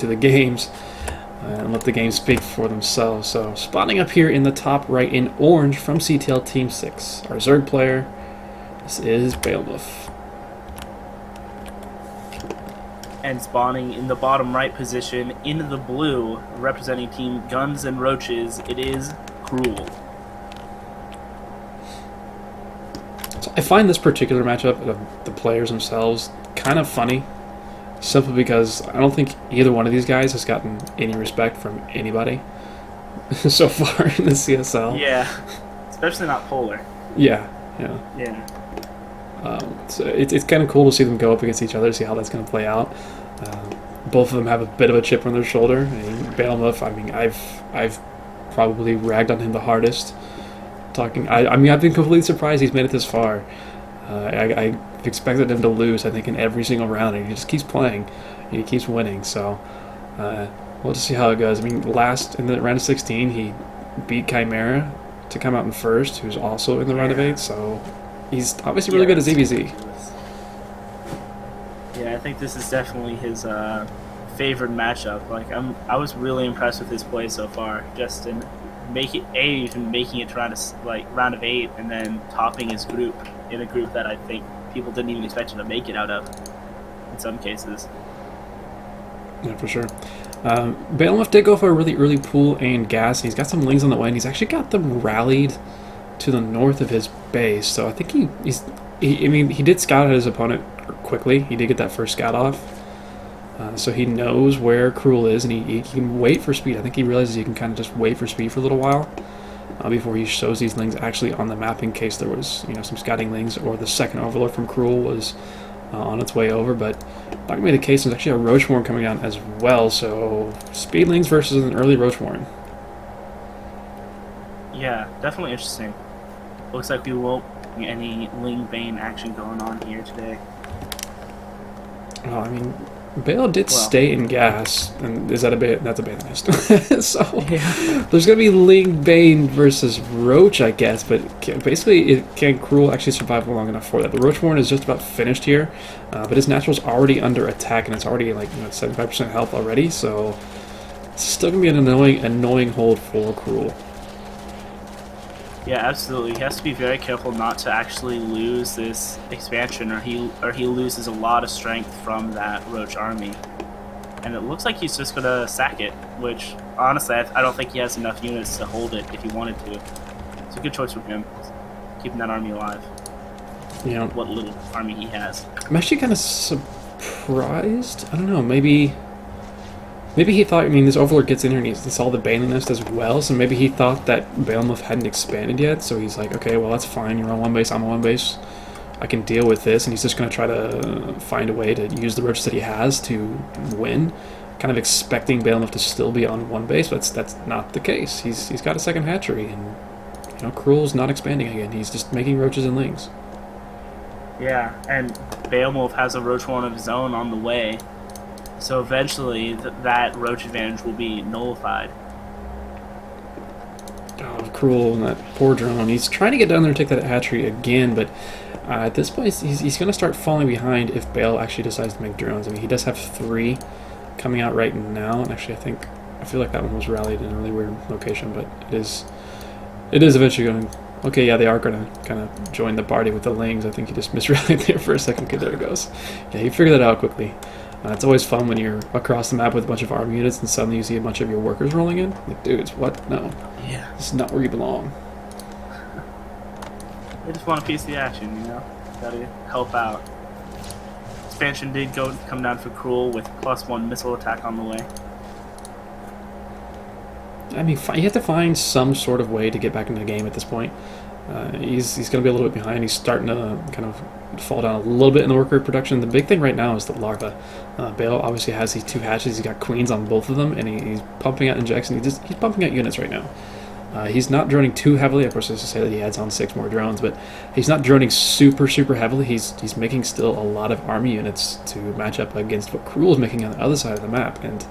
to the games and let the games speak for themselves. So spawning up here in the top right in orange from CTL Team 6, our Zerg player, this is BeoMulf. And spawning in the bottom right position in the blue, representing Team Guns and Roaches, it is Cruel. So I find this particular matchup of the players themselves kind of funny, simply because I don't think either one of these guys has gotten any respect from anybody so far in the CSL. Yeah, especially not Polar. Yeah. So it's kind of cool to see them go up against each other, see how that's going to play out. Both of them have a bit of a chip on their shoulder. BeoMulf, I mean, I've probably ragged on him the hardest. I mean, I've been completely surprised he's made it this far. I expected him to lose, I think, in every single round, and he just keeps playing. He keeps winning, so we'll just see how it goes. I mean, last in the round of 16, he beat Chimera to come out in first, who's also in the round of 8, so he's obviously really good at ZVZ. Yeah, I think this is definitely his favored matchup. Like, I was really impressed with his play so far, just in making it to round of 8, and then topping his group in a group that I think people didn't even expect him to make it out of in some cases. Yeah, for sure. BeoMulf did go for a really early pool and gas, and he's got some lings on the way, and he's actually got them rallied to the north of his base, so I think he did scout at his opponent quickly. He did get that first scout off, so he knows where Cruel is, and he can wait for speed. I think he realizes he can kind of just wait for speed for a little while before he shows these lings actually on the map, in case there was some scouting lings or the second overlord from Cruel was on its way over. But not gonna be the case. There's actually a Roachwarren coming down as well, so speed lings versus an early Roachwarren. Yeah, definitely interesting. Looks like we won't get any Ling Bane action going on here today. Well, I mean, Bale did stay in gas, and is that that's a Bane list. So yeah. There's gonna be Ling Bane versus Roach, I guess, but basically, can Cruel actually survive long enough for that? The Roachwarren is just about finished here, but his natural's already under attack, and it's already like 75% health already, so it's still gonna be an annoying hold for Cruel. Yeah, absolutely. He has to be very careful not to actually lose this expansion, or he loses a lot of strength from that Roach army. And it looks like he's just gonna sack it, which honestly I don't think he has enough units to hold it if he wanted to. It's a good choice from him, keeping that army alive. What little army he has. I'm actually kind of surprised. I don't know. Maybe he thought, I mean, this Overlord gets in here and he saw the Baneling Nest as well, so maybe he thought that BeoMulf hadn't expanded yet, so he's like, okay, well, that's fine, you're on one base, I'm on one base, I can deal with this, and he's just going to try to find a way to use the roaches that he has to win, kind of expecting BeoMulf to still be on one base, but that's not the case. He's got a second hatchery, and Cruel's not expanding again, he's just making roaches and lings. Yeah, and BeoMulf has a Roachwarren of his own on the way. So eventually, that Roach advantage will be nullified. Oh, Cruel, and that poor drone. He's trying to get down there and take that hatchery again, but at this point, he's going to start falling behind if Bale actually decides to make drones. I mean, he does have 3 coming out right now, and actually, I feel like that one was rallied in a really weird location, but it is eventually going to... Okay, yeah, they are going to kind of join the party with the lings. I think he just misrallied there for a second. Okay, there it goes. Yeah, he figured that out quickly. It's always fun when you're across the map with a bunch of army units and suddenly you see a bunch of your workers rolling in. Like, dudes, what? No. Yeah. This is not where you belong. They just want a piece of the action, Gotta help out. Expansion did come down for Cruel with +1 missile attack on the way. I mean, you have to find some sort of way to get back into the game at this point. He's going to be a little bit behind. He's starting to kind of fall down a little bit in the worker production. The big thing right now is the larva. Bale obviously has these 2 hatches. He's got queens on both of them, and he's pumping out injects, and he's pumping out units right now. He's not droning too heavily. Of course, there's to say that he adds on 6 more drones, but he's not droning super heavily. He's making still a lot of army units to match up against what Cruel is making on the other side of the map. And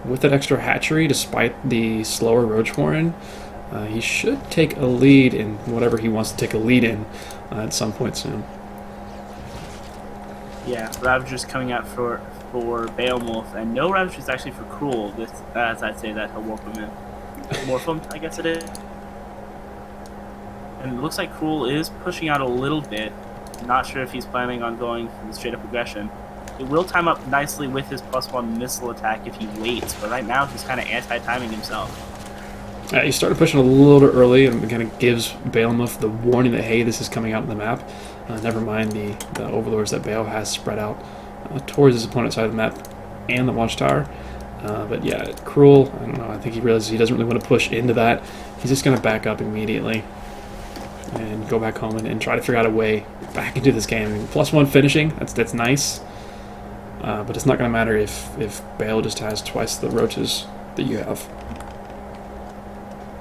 with that extra hatchery, despite the slower Roachwarren, he should take a lead in whatever he wants to take a lead in at some point soon. Yeah, Ravager's coming out for for BeoMulf, and no Ravagers actually for Cruel. This, as I say that, he'll morph him, I guess it is. And it looks like Cruel is pushing out a little bit. Not sure if he's planning on going for the straight up aggression. It will time up nicely with his +1 missile attack if he waits, but right now he's kind of anti-timing himself. He started pushing a little bit early and kind of gives BeoMulf the warning that, hey, this is coming out on the map. Never mind the overlords that Beo has spread out towards his opponent's side of the map and the watchtower. But yeah, Cruel, I don't know, I think he realizes he doesn't really want to push into that. He's just going to back up immediately and go back home and try to figure out a way back into this game. I mean, +1 finishing, that's nice. But it's not going to matter if Bale just has twice the roaches that you have.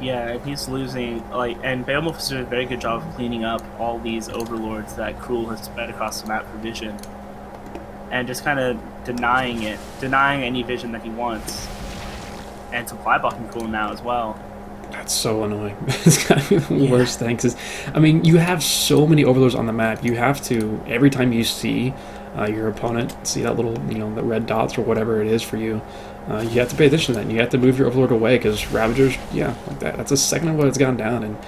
Yeah, and he's losing, and BeoMulf is doing a very good job of cleaning up all these overlords that Cruel has spread across the map for vision. And just kind of denying any vision that he wants. And supply blocking Cruel now as well. That's so annoying. It's kind of the worst thing. Cause, I mean, you have so many overlords on the map. You have to, every time you see your opponent, see that little, the red dots or whatever it is for you, you have to pay attention to that. And you have to move your overlord away because Ravagers, like that. That's a second of what it's gone down. And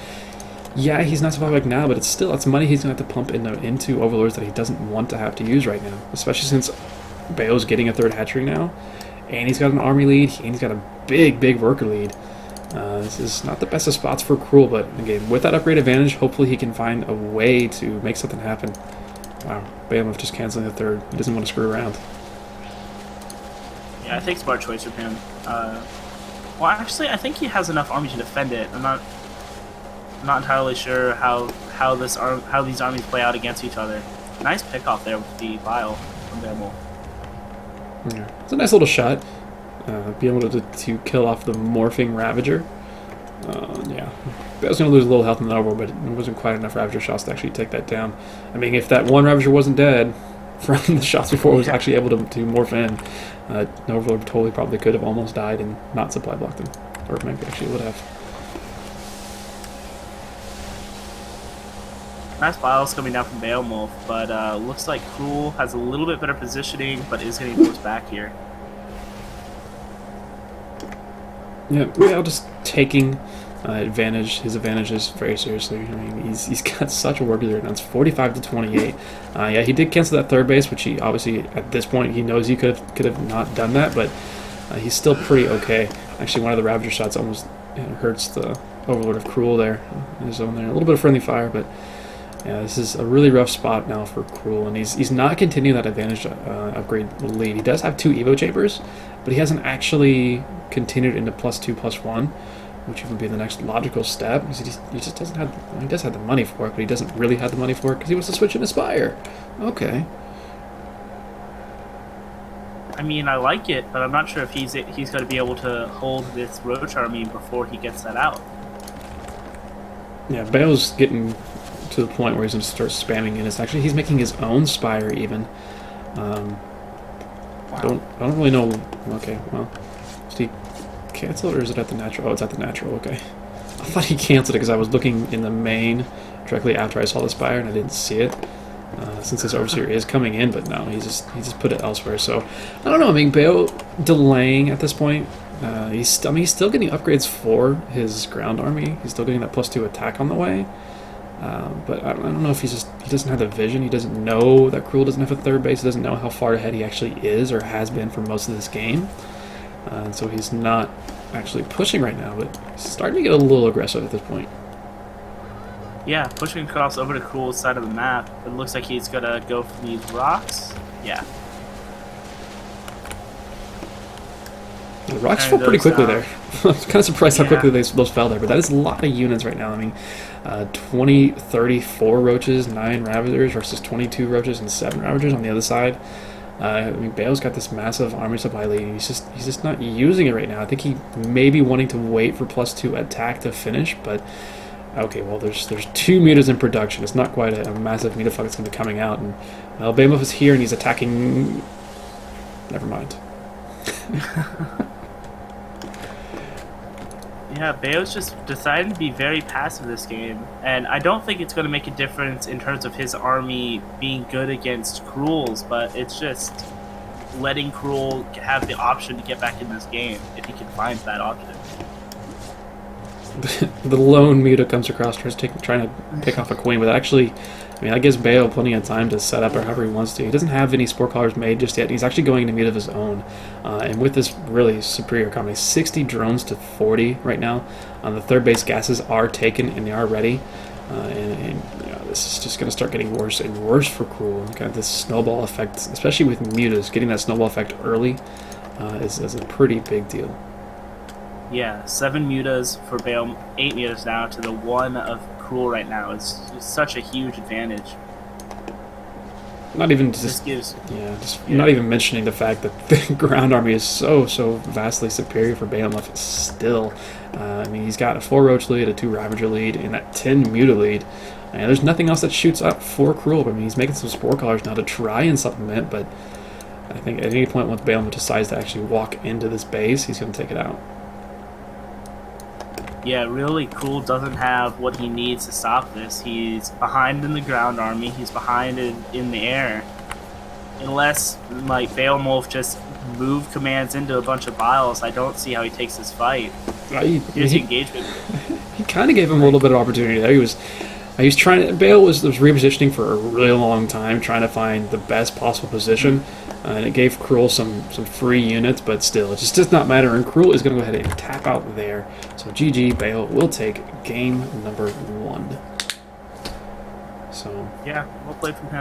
yeah, he's not supply back now, but it's money he's going to have to pump into overlords that he doesn't want to have to use right now. Especially since Beo's getting a third hatchery now. And he's got an army lead, and he's got a big worker lead. This is not the best of spots for Cruel, but again, with that upgrade advantage, hopefully he can find a way to make something happen. Wow, BeoMulf just canceling the third. He doesn't want to screw around. Yeah, I think smart choice from him. Well, actually, I think he has enough army to defend it. I'm not entirely sure how these armies play out against each other. Nice pick off there with the Bile from BeoMulf. Yeah, it's a nice little shot. Be able to kill off the morphing Ravager. Yeah, I was going to lose a little health in the overlord, but it wasn't quite enough Ravager shots to actually take that down. I mean, if that one Ravager wasn't dead from the shots before it was actually able to morph in, the overlord totally probably could have almost died and not supply blocked him. Or maybe actually would have. Nice Biles coming down from BeoMulf, but looks like Cruel has a little bit better positioning, but is getting forced back here. Yeah, Real just taking his advantages very seriously. I mean, he's got such a worker right now. It's 45 to 28. Yeah, he did cancel that third base, which he obviously at this point he knows he could have not done that, but he's still pretty okay. Actually, one of the Ravager shots almost hurts the Overlord of Cruel there in his zone there. A little bit of friendly fire, but yeah, this is a really rough spot now for Cruel, and he's not continuing that advantage upgrade lead. He does have 2 Evo Chambers, but he hasn't actually continued into +2/+1, which would be the next logical step. He just doesn't have. Well, he does have the money for it, but he doesn't really have the money for it because he wants to switch into Spire. Okay. I mean, I like it, but I'm not sure if he's going to be able to hold this Roach army before he gets that out. Yeah, Bale's getting to the point where he's going to start spamming in. He's making his own Spire even. Wow. I don't really know. Okay, well, did he cancel it or is it at the natural? Oh, it's at the natural. Okay, I thought he canceled it because I was looking in the main directly after I saw the Spire and I didn't see it. Since this overseer is coming in, but no, he just put it elsewhere. So I don't know. I mean, Bale delaying at this point. He's still getting upgrades for his ground army. He's still getting that +2 attack on the way. But I don't know if he doesn't have the vision. He doesn't know that Cruel doesn't have a third base. He doesn't know how far ahead he actually is or has been for most of this game. And so he's not actually pushing right now, but he's starting to get a little aggressive at this point. Yeah, pushing across over to Cruel's side of the map. It looks like he's gonna go for these rocks. Yeah. The rocks fell pretty quickly there. I was kind of surprised how quickly those fell there, but that is a lot of units right now. I mean, 20, 34 roaches, 9 Ravagers versus 22 roaches and 7 Ravagers on the other side. I mean, Bale's got this massive army supply lead, and he's just not using it right now. I think he may be wanting to wait for +2 attack to finish, but okay, well, there's 2 mutas in production. It's not quite a massive mutafug that's going to be coming out, and well, BeoMulf is here and he's attacking. Never mind. Yeah, Beo's just deciding to be very passive this game, and I don't think it's going to make a difference in terms of his army being good against Cruel's, but it's just letting Cruel have the option to get back in this game if he can find that option. The lone Muta comes across, trying to pick off a queen, but actually, I mean, that gives Beo plenty of time to set up or however he wants to. He doesn't have any spore collars made just yet. He's actually going into Muta of his own. And with this really superior economy, 60 drones to 40 right now. The third base gases are taken and they are ready. And you know, this is just going to start getting worse and worse for Cruel. Kind of this snowball effect, especially with Mutas, getting that snowball effect early is a pretty big deal. Yeah, 7 mutas for Bale, 8 mutas now to the 1 of Cruel right now. It's such a huge advantage. Not even Just gives, not even mentioning the fact that the ground army is so vastly superior for BeoMulf still. I mean, he's got a 4 Roach lead, a 2 Ravager lead, and that 10 Muta lead. And there's nothing else that shoots up for Cruel. I mean, he's making some Spore Collars now to try and supplement, but I think at any point once BeoMulf decides to actually walk into this base, he's going to take it out. Yeah, really, Cruel doesn't have what he needs to stop this. He's behind in the ground army. He's behind in the air. Unless, like, BeoMulf just move commands into a bunch of biles, I don't see how he takes this fight. Here's the engagement. He kind of gave him a little bit of opportunity there. He was trying. Bale was repositioning for a really long time, trying to find the best possible position, and it gave Cruel some free units. But still, it just does not matter. And Cruel is going to go ahead and tap out there. So GG, Bale will take game number 1. So yeah, we'll play from him.